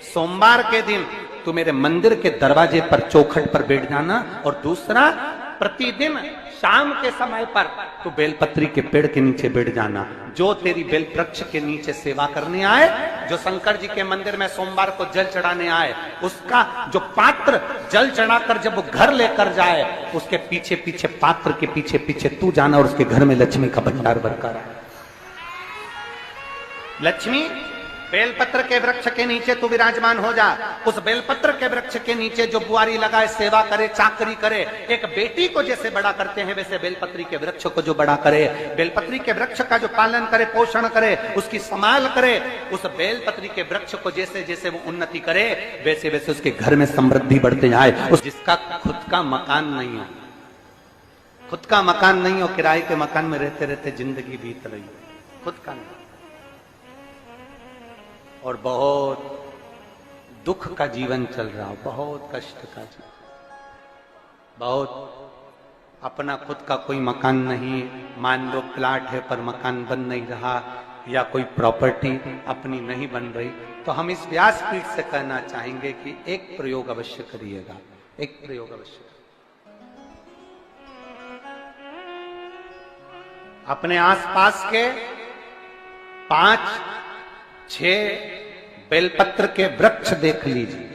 सोमवार के दिन तू मेरे मंदिर के दरवाजे पर चौखट पर बैठ जाना, और दूसरा प्रतिदिन शाम के समय पर तू बेलपत्री के पेड़ के नीचे बैठ जाना। जो तेरी बेल वृक्ष के नीचे सेवा करने आए, जो शंकर जी के मंदिर में सोमवार को जल चढ़ाने आए, उसका जो पात्र जल चढ़ाकर जब वो घर लेकर जाए, उसके पीछे पीछे पात्र के पीछे पीछे तू जाना, और उसके घर में लक्ष्मी का भंडार भरकर आए। लक्ष्मी बेलपत्र के वृक्ष के नीचे तू विराजमान हो जा। उस बेलपत्र के वृक्ष के नीचे जो बुआरी लगाए, सेवा करे, चाकरी करे, एक बेटी को जैसे बड़ा करते हैं वैसे बेलपत्री के वृक्ष को जो बड़ा करे, बेलपत्री के वृक्ष का जो पालन करे, पोषण करे, उसकी संभाल करे, उस बेलपत्री के वृक्ष को जैसे जैसे वो उन्नति करे, वैसे वैसे उसके घर में समृद्धि बढ़ते जाए। उस जिसका खुद का मकान नहीं हो, खुद का मकान नहीं हो, किराए के मकान में रहते रहते जिंदगी बीत रही हो, खुद का नहीं, और बहुत दुख का जीवन चल रहा हो, बहुत कष्ट का जीवन, बहुत अपना खुद का कोई मकान नहीं, मान लो प्लाट है पर मकान बन नहीं रहा, या कोई प्रॉपर्टी अपनी नहीं बन रही, तो हम इस व्यासपीठ से कहना चाहेंगे कि एक प्रयोग अवश्य करिएगा, एक प्रयोग अवश्य। अपने आसपास के 5-6 बेलपत्र के वृक्ष देख लीजिए,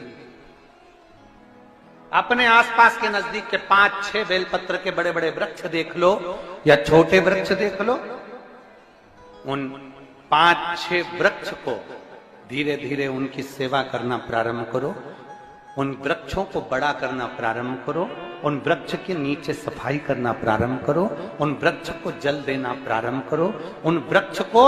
अपने आसपास के नजदीक के 5-6 बेलपत्र के बड़े बड़े वृक्ष देख लो, या छोटे वृक्ष देख लो। उन 5-6 वृक्ष को धीरे धीरे उनकी सेवा करना प्रारंभ करो, उन वृक्षों को बड़ा करना प्रारंभ करो, उन वृक्ष के नीचे सफाई करना प्रारंभ करो, उन वृक्ष को जल देना प्रारंभ करो, उन वृक्ष को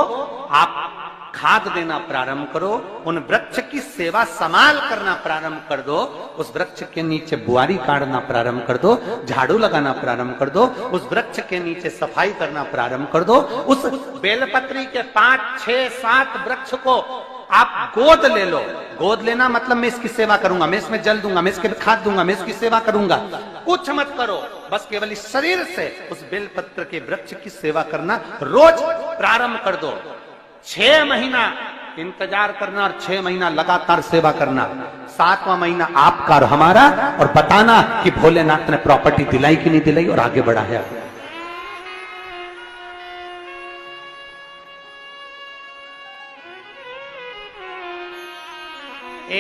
आप खाद देना प्रारंभ करो, उन वृक्ष की सेवा संभाल करना प्रारंभ कर दो, उस वृक्ष के नीचे बुआरी काटना प्रारंभ कर दो, झाड़ू लगाना प्रारंभ कर दो, उस वृक्ष के नीचे सफाई करना प्रारंभ कर दो। उस बेलपत्री के 5-6-7 वृक्ष को आप गोद ले लो। गोद लेना मतलब मैं इसकी सेवा करूंगा, मैं इसमें जल दूंगा, मैं इसके खाद दूंगा, मैं इसकी सेवा करूंगा, कुछ मत करो, बस केवल इस शरीर से उस बेलपत्र के वृक्ष की सेवा करना रोज प्रारंभ कर दो। 6 महीना इंतजार करना और 6 महीना लगातार सेवा करना, 7वां महीना आपका और हमारा, और बताना कि भोलेनाथ ने प्रॉपर्टी दिलाई कि नहीं दिलाई और आगे बढ़ा है।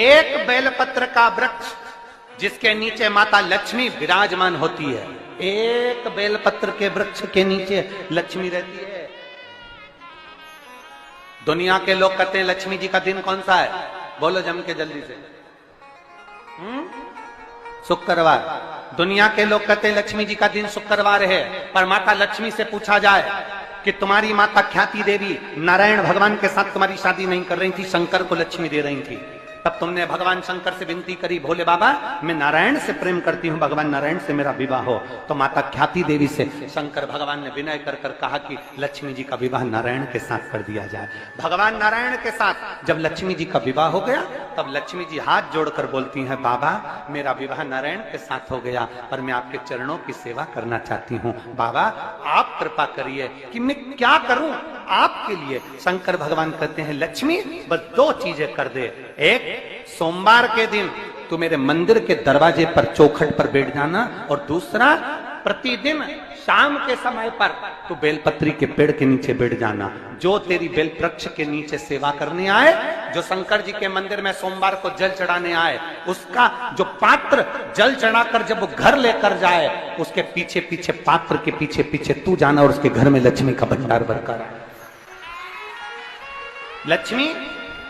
एक बेलपत्र का वृक्ष जिसके नीचे माता लक्ष्मी विराजमान होती है, एक बेलपत्र के वृक्ष के नीचे लक्ष्मी रहती है। दुनिया के लोग कहते हैं लक्ष्मी जी का दिन कौन सा है, बोलो जम के जल्दी से। शुक्रवार। दुनिया के लोग कहते हैं लक्ष्मी जी का दिन शुक्रवार है, पर माता लक्ष्मी से पूछा जाए कि तुम्हारी माता ख्याति देवी नारायण भगवान के साथ तुम्हारी शादी नहीं कर रही थी, शंकर को लक्ष्मी दे रही थी, तब तुमने भगवान शंकर से विनती करी, भोले बाबा मैं नारायण से प्रेम करती हूं, भगवान नारायण से मेरा विवाह हो। तो माता ख्याति देवी से शंकर भगवान ने विनय कर कर कहा कि लक्ष्मी जी का विवाह नारायण के साथ कर दिया जाए। भगवान नारायण के साथ जब लक्ष्मी जी का विवाह हो गया, तब लक्ष्मी जी हाथ जोड़कर बोलती हैं, बाबा मेरा विवाह नारायण के साथ हो गया, पर मैं आपके चरणों की सेवा करना चाहती हूँ, बाबा आप कृपा करिए कि मैं क्या करूं आपके लिए। शंकर भगवान कहते हैं, लक्ष्मी बस 2 चीजें कर दे, एक सोमवार के दिन तू मेरे मंदिर के दरवाजे पर चौखट पर बैठ जाना, और दूसरा प्रतिदिन शाम के समय पर तू बेलपत्री के पेड़ के नीचे बैठ जाना। जो तेरी बेल वृक्ष के नीचे सेवा करने आए, जो शंकर जी के मंदिर में सोमवार को जल चढ़ाने आए, उसका जो पात्र जल चढ़ाकर जब वो घर लेकर जाए, उसके पीछे पीछे पात्र के पीछे पीछे तू जाना, और उसके घर में लक्ष्मी का भंडार भरकर आए। लक्ष्मी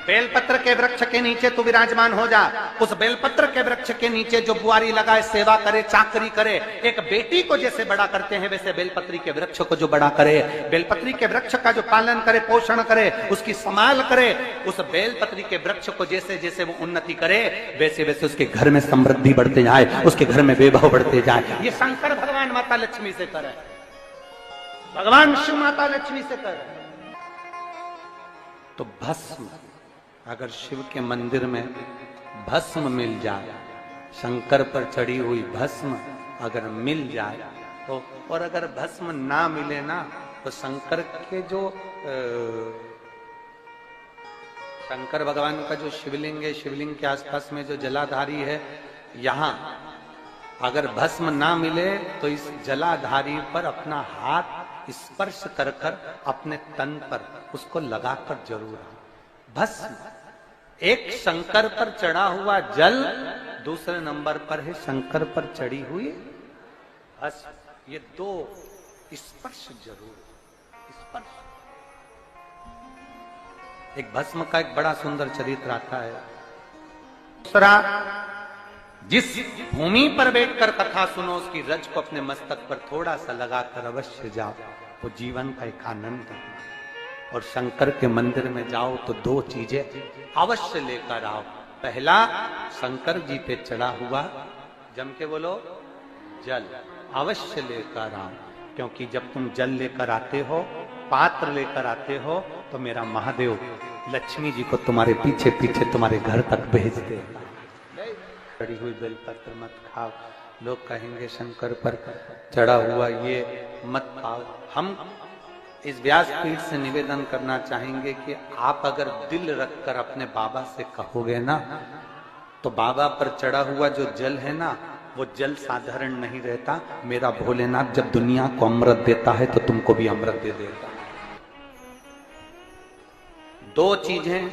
बेलपत्र के वृक्ष के नीचे तू विराजमान हो जा। उस बेलपत्र के वृक्ष के नीचे जो बुआरी लगाए, सेवा करे, चाकरी करे, एक बेटी को जैसे बड़ा करते हैं वैसे बेलपत्री के वृक्ष को जो बड़ा करे, बेलपत्री के वृक्ष का जो पालन करे, पोषण करे, उसकी संभाल करे, उस बेलपत्री के वृक्ष को जैसे जैसे वो उन्नति करे, वैसे वैसे उसके घर में समृद्धि बढ़ते जाए, उसके घर में वैभव बढ़ते जाए। ये शंकर भगवान माता लक्ष्मी से करे, भगवान शिव माता लक्ष्मी से करे। तो भस्म, अगर शिव के मंदिर में भस्म मिल जाए, शंकर पर चढ़ी हुई भस्म अगर मिल जाए तो, और अगर भस्म ना मिले ना, तो शंकर के जो शंकर भगवान का जो शिवलिंग है, शिवलिंग के आसपास में जो जलाधारी है, यहाँ अगर भस्म ना मिले तो इस जलाधारी पर अपना हाथ स्पर्श कर कर अपने तन पर उसको लगाकर जरूर आओ। भस्म, एक शंकर पर चढ़ा हुआ जल, दूसरे नंबर पर है शंकर पर चढ़ी हुई भस्म। ये दो स्पर्श जरूर, स्पर्श। एक भस्म का एक बड़ा सुंदर चरित्र आता है। दूसरा, जिस भूमि पर बैठकर कथा सुनो उसकी रज को अपने मस्तक पर थोड़ा सा लगाकर अवश्य जाओ, वो जीवन का एक आनंद है। और शंकर के मंदिर में जाओ तो दो चीजें अवश्य लेकर आओ। पहला, शंकर जी पे चढ़ा हुआ, जम के बोलो, जल अवश्य लेकर आओ। क्योंकि जब तुम जल लेकर आते हो, पात्र लेकर आते हो, तो मेरा महादेव लक्ष्मी जी को तुम्हारे पीछे पीछे तुम्हारे घर तक भेजते हैं। चढ़ी हुई बेलपत्र मत खाओ, लोग कहेंगे शंकर पर चढ़ा हुआ ये मत खाओ। हम इस व्यासपीठ से निवेदन करना चाहेंगे कि आप अगर दिल रखकर अपने बाबा से कहोगे ना, तो बाबा पर चढ़ा हुआ जो जल है ना, वो जल साधारण नहीं रहता। मेरा भोलेनाथ जब दुनिया को अमृत देता है तो तुमको भी अमृत दे देता है। दो चीजें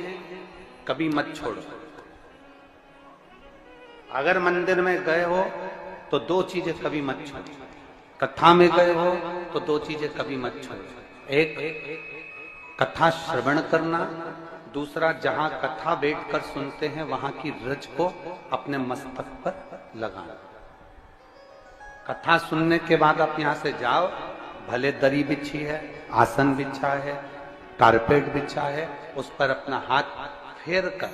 कभी मत छोड़ो। अगर मंदिर में गए हो तो दो चीजें कभी मत छोड़ो। कथा में गए हो तो दो चीजें कभी मत छोड़ो। एक, कथा श्रवण करना। दूसरा, जहां कथा बैठकर सुनते हैं वहां की रज को अपने मस्तक पर लगाना। कथा सुनने के बाद आप यहां से जाओ, भले दरी बिछी है, आसन बिछा है, कारपेट बिछा है, उस पर अपना हाथ फेर कर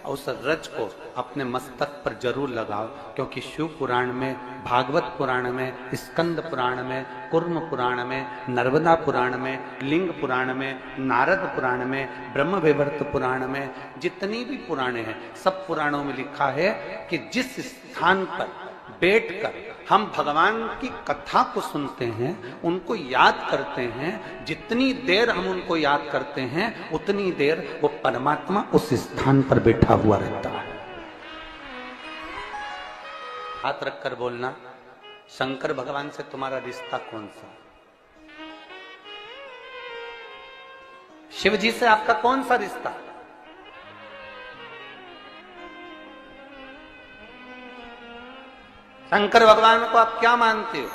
उस रज को अपने मस्तक पर जरूर लगाओ। क्योंकि शिव पुराण में, भागवत पुराण में, स्कंद पुराण में, कुर्म पुराण में, नर्मदा पुराण में, लिंग पुराण में, नारद पुराण में, ब्रह्म वैवर्त पुराण में, जितनी भी पुराणे हैं, सब पुराणों में लिखा है कि जिस स्थान पर बैठकर हम भगवान की कथा को सुनते हैं, उनको याद करते हैं, जितनी देर हम उनको याद करते हैं उतनी देर वो परमात्मा उस स्थान पर बैठा हुआ रहता है। हाथ रखकर बोलना, शंकर भगवान से तुम्हारा रिश्ता कौन सा? शिव जी से आपका कौन सा रिश्ता? शंकर भगवान को आप क्या मानते हो?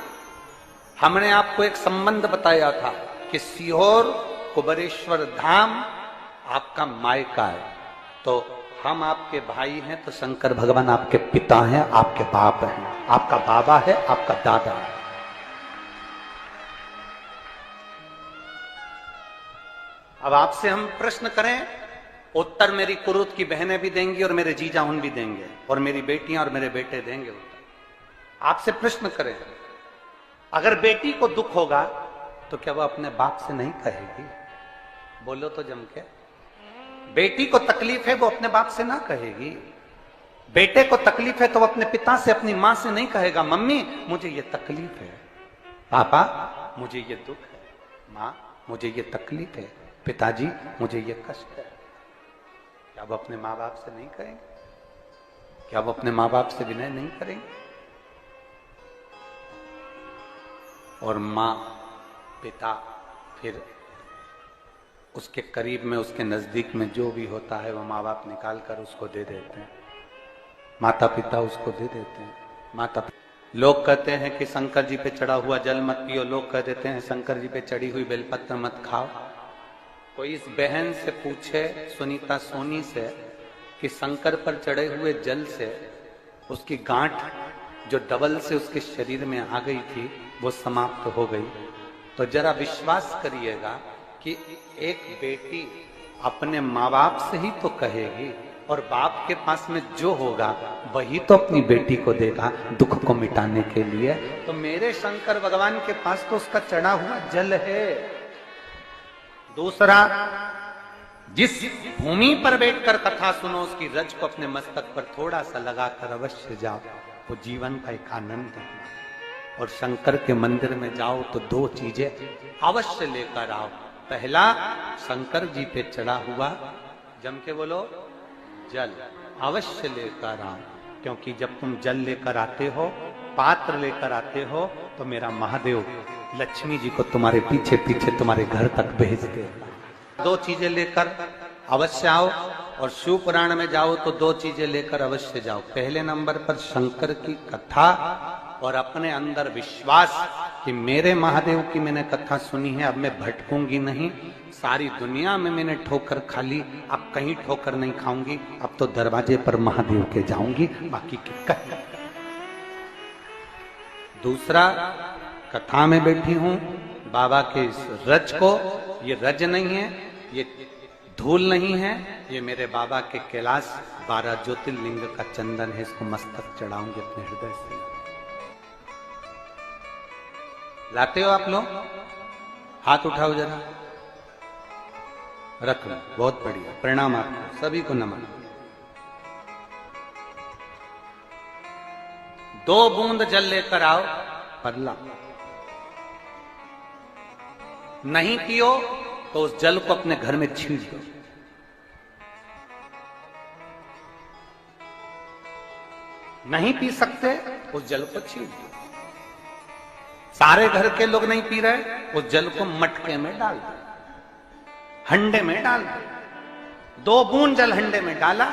हमने आपको एक संबंध बताया था कि सीहोर कुबेरेश्वर धाम आपका मायका है, तो हम आपके भाई हैं, तो शंकर भगवान आपके पिता हैं, आपके बाप हैं, आपका बाबा है, आपका दादा है। अब आपसे हम प्रश्न करें, उत्तर मेरी कुरुत की बहनें भी देंगी और मेरे जीजा उन भी देंगे और मेरी बेटियां और मेरे बेटे देंगे उत्तर। आपसे प्रश्न करें, अगर बेटी को दुख होगा तो क्या वो अपने बाप से नहीं कहेगी? बोलो तो जम के। बेटी को तकलीफ है, वो अपने बाप से ना कहेगी। बेटे को तकलीफ है तो वो अपने पिता से, अपनी मां से नहीं कहेगा, मम्मी मुझे ये तकलीफ है, पापा मुझे ये दुख है, मां मुझे ये तकलीफ है, पिताजी मुझे ये कष्ट है। क्या वो अपने माँ बाप से नहीं कहेंगे? क्या वो अपने माँ बाप से विनय नहीं करेंगे? और माँ, पिता, फिर उसके करीब में, उसके नजदीक में जो भी होता है वो माँ बाप निकाल कर उसको दे देते हैं, माता पिता उसको दे देते हैं। माता लोग कहते हैं कि शंकर जी पे चढ़ा हुआ जल मत पियो, लोग कह देते हैं शंकर जी पे चढ़ी हुई बेलपत्र मत खाओ। कोई इस बहन से पूछे, सुनीता सोनी से, कि शंकर पर चढ़े हुए जल से उसकी गांठ जो डबल से उसके शरीर में आ गई थी वो समाप्त हो गई, तो जरा विश्वास करिएगा कि एक बेटी अपने माँ बाप से ही तो कहेगी, और बाप के पास में जो होगा वही तो अपनी बेटी को देगा दुख को मिटाने के लिए। तो मेरे शंकर भगवान के पास तो उसका चढ़ा हुआ जल है। दूसरा, जिस भूमि पर बैठकर कथा सुनो उसकी रज को अपने मस्तक पर थोड़ा सा लगाकर अवश्य जाओ, वो जीवन का एक आनंद है। और शंकर के मंदिर में जाओ तो दो चीजें अवश्य लेकर आओ। पहला, शंकर जी पे चढ़ा हुआ जम के बोलो, जल अवश्य लेकर आओ, क्योंकि जब तुम जल लेकर आते हो, पात्र लेकर आते हो, तो मेरा महादेव लक्ष्मी जी को तुम्हारे पीछे पीछे तुम्हारे घर तक भेज देगा। दो चीजें लेकर अवश्य आओ, और शिव पुराण में जाओ तो दो चीजें लेकर अवश्य जाओ। पहले नंबर पर शंकर की कथा और अपने अंदर विश्वास कि मेरे महादेव की मैंने कथा सुनी है, अब मैं भटकूंगी नहीं। सारी दुनिया में मैंने ठोकर खा ली, अब कहीं ठोकर नहीं खाऊंगी, अब तो दरवाजे पर महादेव के जाऊंगी, बाकी के कहीं। दूसरा, कथा में बैठी हूं बाबा के इस रज को, ये रज नहीं है, ये धूल नहीं है, ये मेरे बाबा के कैलाश 12 ज्योतिर्लिंग का चंदन है, इसको मस्तक चढ़ाऊंगी अपने हृदय से। लाते हो आप लोग? हाथ उठाओ जरा, रख लो, बहुत बढ़िया, प्रणाम आपको सभी को, नमन। 2 बूंद जल लेकर आओ, पल्ला नहीं पियो तो उस जल को अपने घर में छींट दो। नहीं पी सकते उस जल को छींट दो। सारे घर के लोग नहीं पी रहे, उस जल को मटके में डाल दो, हंडे में डाल दो। 2 बूंद जल हंडे में डाला,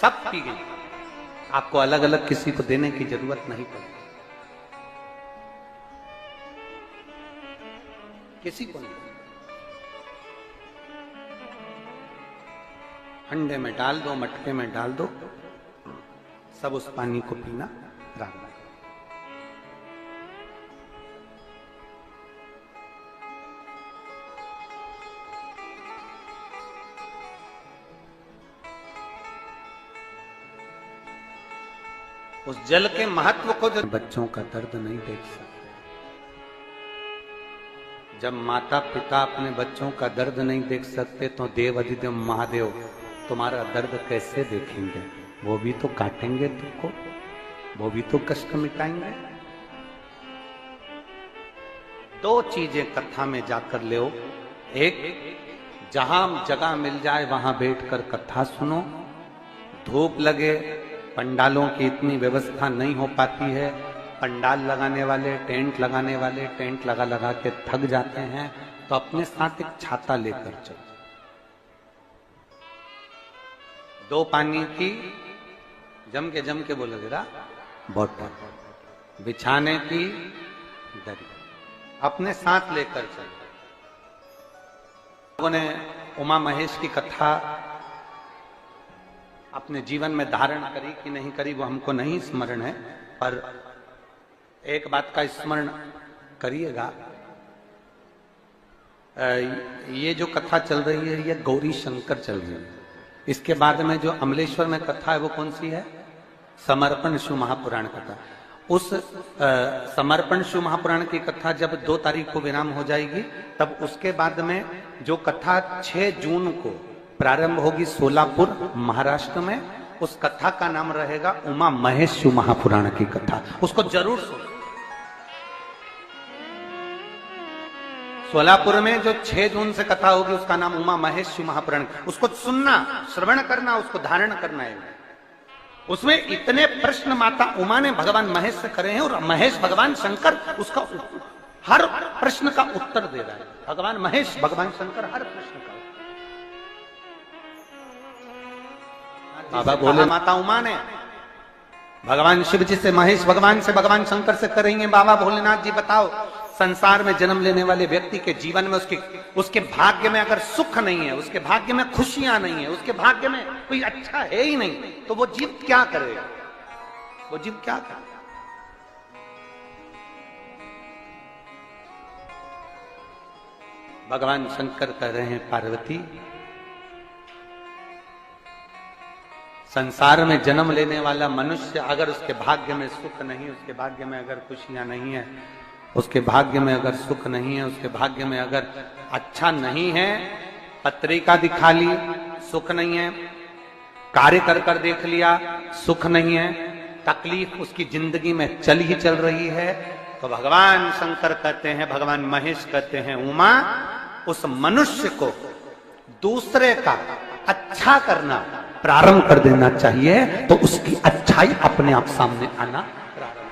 सब पी गई। आपको अलग अलग किसी को देने की जरूरत नहीं पड़ी, किसी को नहीं। हंडे में डाल दो, मटके में डाल दो, सब उस पानी को पीना राम। उस जल के महत्व को जो बच्चों का दर्द नहीं देख सकते, जब माता पिता अपने बच्चों का दर्द नहीं देख सकते, तो देव अधिदेव महादेव तुम्हारा दर्द कैसे देखेंगे? वो भी तो काटेंगे तुमको, वो भी तो कष्ट मिटाएंगे। 2 चीजें कथा में जाकर ले, एक जहां जगह मिल जाए वहां बैठकर कथा सुनो। धूप लगे, पंडालों की इतनी व्यवस्था नहीं हो पाती है, पंडाल लगाने वाले, टेंट लगाने वाले टेंट लगा लगा के थक जाते हैं, तो अपने साथ एक छाता लेकर चलो। 2 पानी की जम के बोलो जरा, बोतल, बिछाने की दरी अपने साथ लेकर चलो। लोगों ने उमा महेश की कथा अपने जीवन में धारण करी कि नहीं करी वो हमको नहीं स्मरण है, पर एक बात का स्मरण करिएगा, ये जो कथा चल रही है ये गौरी शंकर चल रही है। इसके बाद में जो अमलेश्वर में कथा है वो कौन सी है? समर्पण शिव महापुराण कथा। उस समर्पण शिव महापुराण की कथा जब 2 तारीख को विराम हो जाएगी, तब उसके बाद में जो कथा 6 जून को प्रारंभ होगी सोलापुर महाराष्ट्र में, उस कथा का नाम रहेगा उमा महेश शिव महापुराण की कथा। उसको जरूर सुनो। सोलापुर में जो 6 जून से कथा होगी उसका नाम उमा महेश शिव महापुराण। उसको सुनना, श्रवण करना, उसको धारण करना है। उसमें इतने प्रश्न माता उमा ने भगवान महेश से करे हैं, और महेश भगवान शंकर उसका हर प्रश्न का उत्तर दे रहा है। भगवान महेश भगवान शंकर हर प्रश्न का। बाबा बोले माता उमा ने भगवान शिव जी से, महेश भगवान से, भगवान शंकर से करेंगे, बाबा भोलेनाथ जी बताओ, संसार में जन्म लेने वाले व्यक्ति के जीवन में उसके भाग्य में अगर सुख नहीं है, उसके भाग्य में खुशियां नहीं है, उसके भाग्य में कोई अच्छा है ही नहीं, तो वो जीव क्या करेगा? वो जीव क्या करेगा? भगवान शंकर कह रहे हैं, पार्वती, संसार में जन्म लेने वाला मनुष्य अगर उसके भाग्य में सुख नहीं, उसके भाग्य में अगर खुशियां नहीं है, उसके भाग्य में अगर सुख नहीं है, उसके भाग्य में अगर अच्छा नहीं है, पत्रिका दिखा ली सुख नहीं है, कार्य कर कर देख लिया सुख नहीं है, तकलीफ उसकी जिंदगी में चल ही चल रही है, तो भगवान शंकर कहते हैं, भगवान महेश कहते हैं, उमा, उस मनुष्य को दूसरे का अच्छा करना प्रारंभ कर देना चाहिए, तो उसकी अच्छाई अपने आप सामने आना प्रारंभ